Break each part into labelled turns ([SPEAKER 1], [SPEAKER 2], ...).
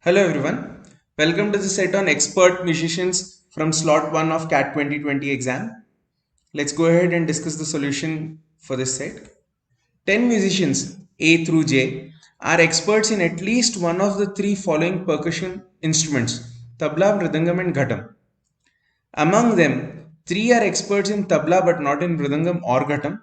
[SPEAKER 1] Hello everyone, welcome to the set on expert musicians from slot 1 of CAT 2020 exam. Let's go ahead and discuss the solution for this set. 10 musicians A through J are experts in at least one of the three following percussion instruments: tabla, mridangam and ghatam. Among them, 3 are experts in tabla but not in mridangam or ghatam.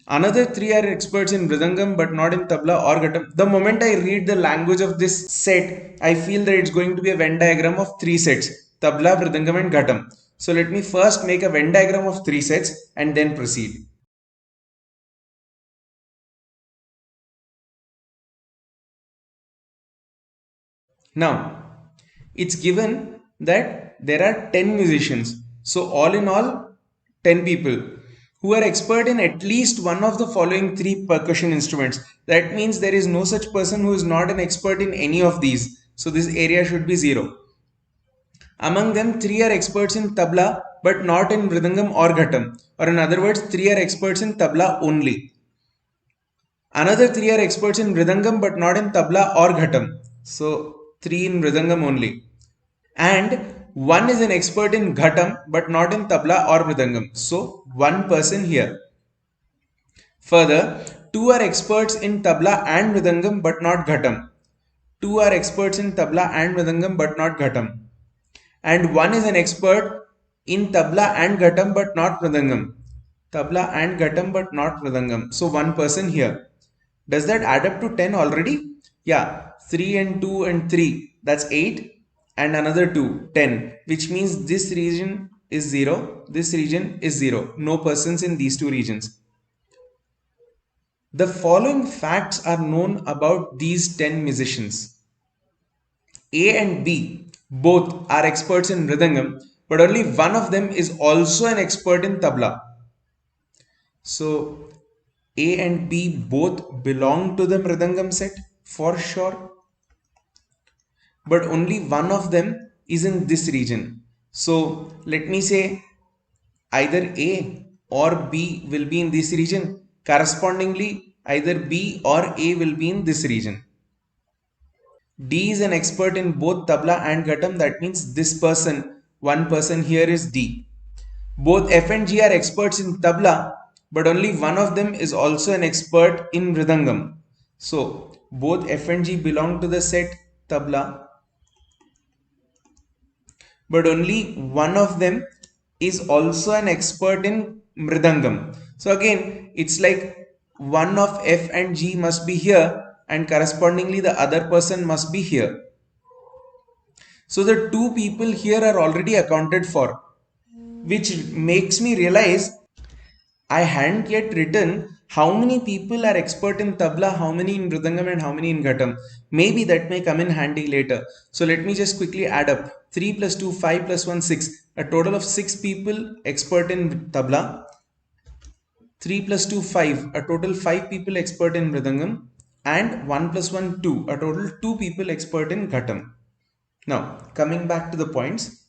[SPEAKER 1] Another 3 are experts in Mridangam but not in Tabla or Ghatam. The moment I read the language of this set, I feel that it's going to be a Venn diagram of 3 sets: Tabla, Mridangam and Ghatam. So let me first make a Venn diagram of 3 sets and then proceed. Now, it's given that there are 10 musicians. So all in all, 10 people who are expert in at least one of the following three percussion instruments. That means there is no such person who is not an expert in any of these. So this area should be 0. Among them, 3 are experts in tabla but not in mridangam or ghatam. Or in other words, 3 are experts in tabla only. Another 3 are experts in mridangam but not in tabla or ghatam. So 3 in mridangam only. And 1 is an expert in ghatam but not in tabla or mridangam. So 1 person here. Further, 2 are experts in tabla and mridangam but not ghatam. 2 are experts in tabla and mridangam but not ghatam. And 1 is an expert in tabla and ghatam but not mridangam. Tabla and ghatam but not mridangam. So 1 person here. Does that add up to 10 already? Yeah, 3 and 2 and 3, that's 8, and another 2, 10, which means this region is 0, this region is 0. No persons in these two regions. The following facts are known about these 10 musicians. A and B both are experts in mridangam, but only one of them is also an expert in tabla. So A and B both belong to the mridangam set for sure, but only one of them is in this region. So let me say either A or B will be in this region. Correspondingly, either B or A will be in this region. D is an expert in both tabla and ghatam. That means this person, one person here is D. Both F and G are experts in tabla, but only one of them is also an expert in mridangam. So both F and G belong to the set tabla, but only one of them is also an expert in mridangam. So again, it's like one of F and G must be here and correspondingly the other person must be here. So the two people here are already accounted for, which makes me realize I hadn't yet written how many people are expert in tabla, how many in mridangam and how many in ghatam. Maybe that may come in handy later. So let me just quickly add up. 3 plus 2, 5 plus 1, 6. A total of 6 people expert in tabla. 3 plus 2, 5. A total 5 people expert in mridangam. And 1 plus 1, 2. A total 2 people expert in ghatam. Now, coming back to the points.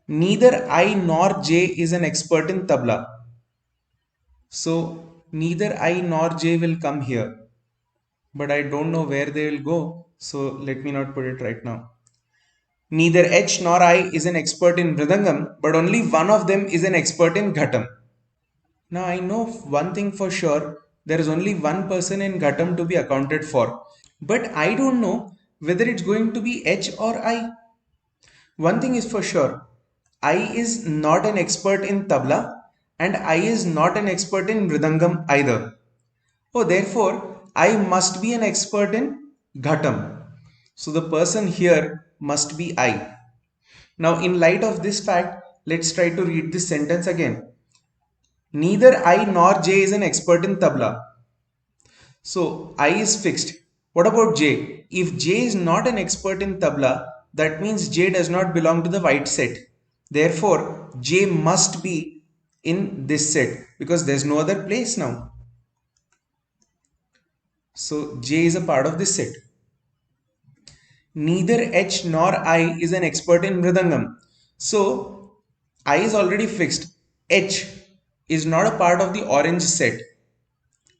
[SPEAKER 1] Neither I nor J is an expert in tabla. So neither I nor J will come here, but I don't know where they will go. So let me not put it right now. Neither H nor I is an expert in mridangam, but only one of them is an expert in ghatam. Now I know one thing for sure, there is only one person in ghatam to be accounted for, but I don't know whether it's going to be H or I. One thing is for sure, I is not an expert in tabla and I is not an expert in mridangam either. Oh, therefore, I must be an expert in ghatam. So the person here must be I. Now, in light of this fact, let's try to read this sentence again. Neither I nor J is an expert in tabla. So I is fixed. What about J? If J is not an expert in tabla, that means J does not belong to the white set. Therefore, J must be in this set because there's no other place now. So J is a part of this set. Neither H nor I is an expert in mridangam. So I is already fixed. H is not a part of the orange set.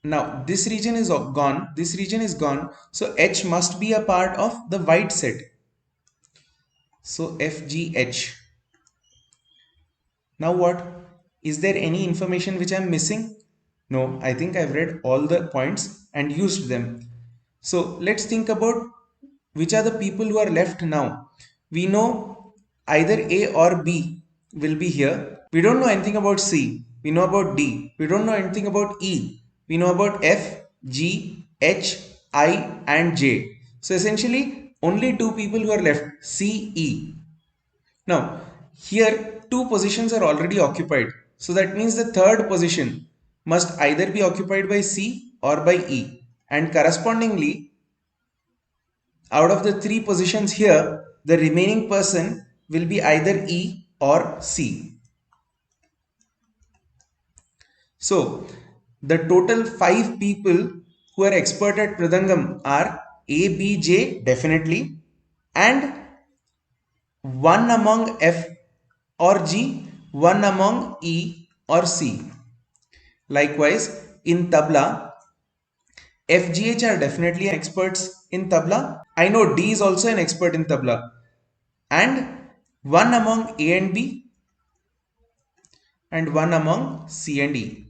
[SPEAKER 1] Now this region is gone, this region is gone, so H must be a part of the white set. So FGH. Now what? Is there any information which I'm missing? No, I think I've read all the points and used them. So let's think about which are the people who are left now. We know either A or B will be here. We don't know anything about C. We know about D. We don't know anything about E. We know about F, G, H, I and J. So essentially only two people who are left, C, E. Now, here two positions are already occupied. So that means the third position must either be occupied by C or by E. And correspondingly, out of the three positions here, the remaining person will be either E or C. So, the total 5 people who are expert at Mridangam are A, B, J definitely, and one among F or G, one among E or C. Likewise, in tabla, FGH are definitely experts in tabla. I know D is also an expert in tabla. And one among A and B and one among C and E.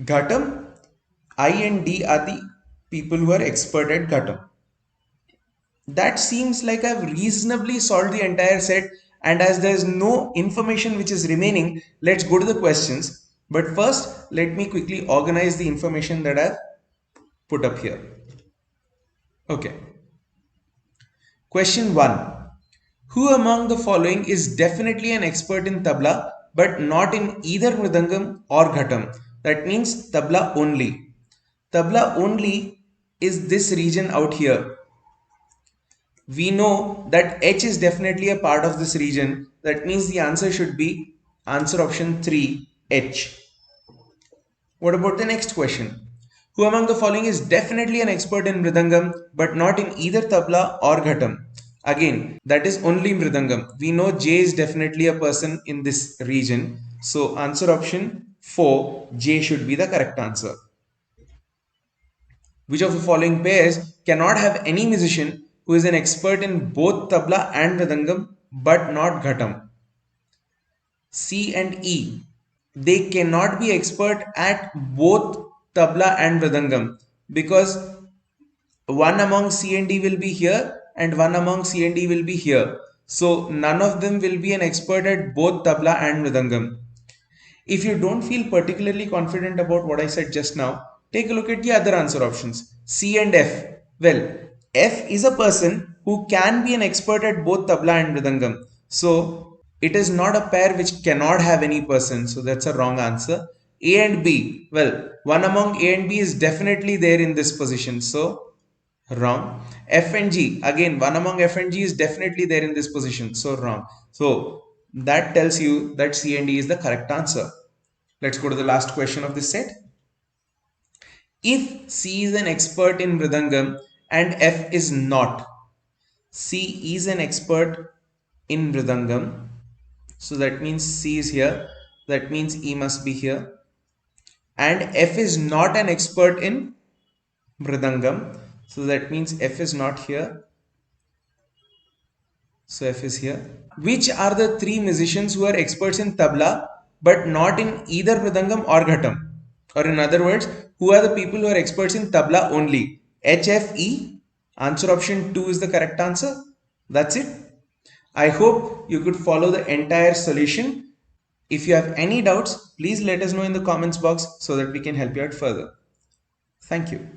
[SPEAKER 1] Ghatam, I and D are the people who are expert at Ghatam. That seems like I've reasonably solved the entire set, and as there's no information which is remaining, let's go to the questions. But first, let me quickly organize the information that I've put up here. Okay. Question 1. Who among the following is definitely an expert in tabla but not in either mridangam or ghatam? That means tabla only. Tabla only is this region out here. We know that H is definitely a part of this region. That means the answer should be answer option 3, H. What about the next question? Who among the following is definitely an expert in Mridangam but not in either tabla or ghatam? Again, that is only Mridangam. We know J is definitely a person in this region. So answer option 4, J should be the correct answer. Which of the following pairs cannot have any musician who is an expert in both tabla and Mridangam but not ghatam? C and E. They cannot be expert at both tabla and mridangam because one among C and D will be here and one among C and D will be here. So none of them will be an expert at both tabla and mridangam. If you don't feel particularly confident about what I said just now, take a look at the other answer options, C and F. Well, F is a person who can be an expert at both tabla and mridangam. So it is not a pair which cannot have any person. So that's a wrong answer. A and B. Well, one among A and B is definitely there in this position. So wrong. F and G. Again, one among F and G is definitely there in this position. So wrong. So that tells you that C and D is the correct answer. Let's go to the last question of this set. If C is an expert in Mridangam and F is not, C is an expert in Mridangam. So that means C is here. That means E must be here. And F is not an expert in Mridangam. So that means F is not here. So F is here. Which are the three musicians who are experts in tabla but not in either Mridangam or Ghatam? Or in other words, who are the people who are experts in tabla only? H, F, E. Answer option 2 is the correct answer. That's it. I hope you could follow the entire solution. If you have any doubts, please let us know in the comments box so that we can help you out further. Thank you.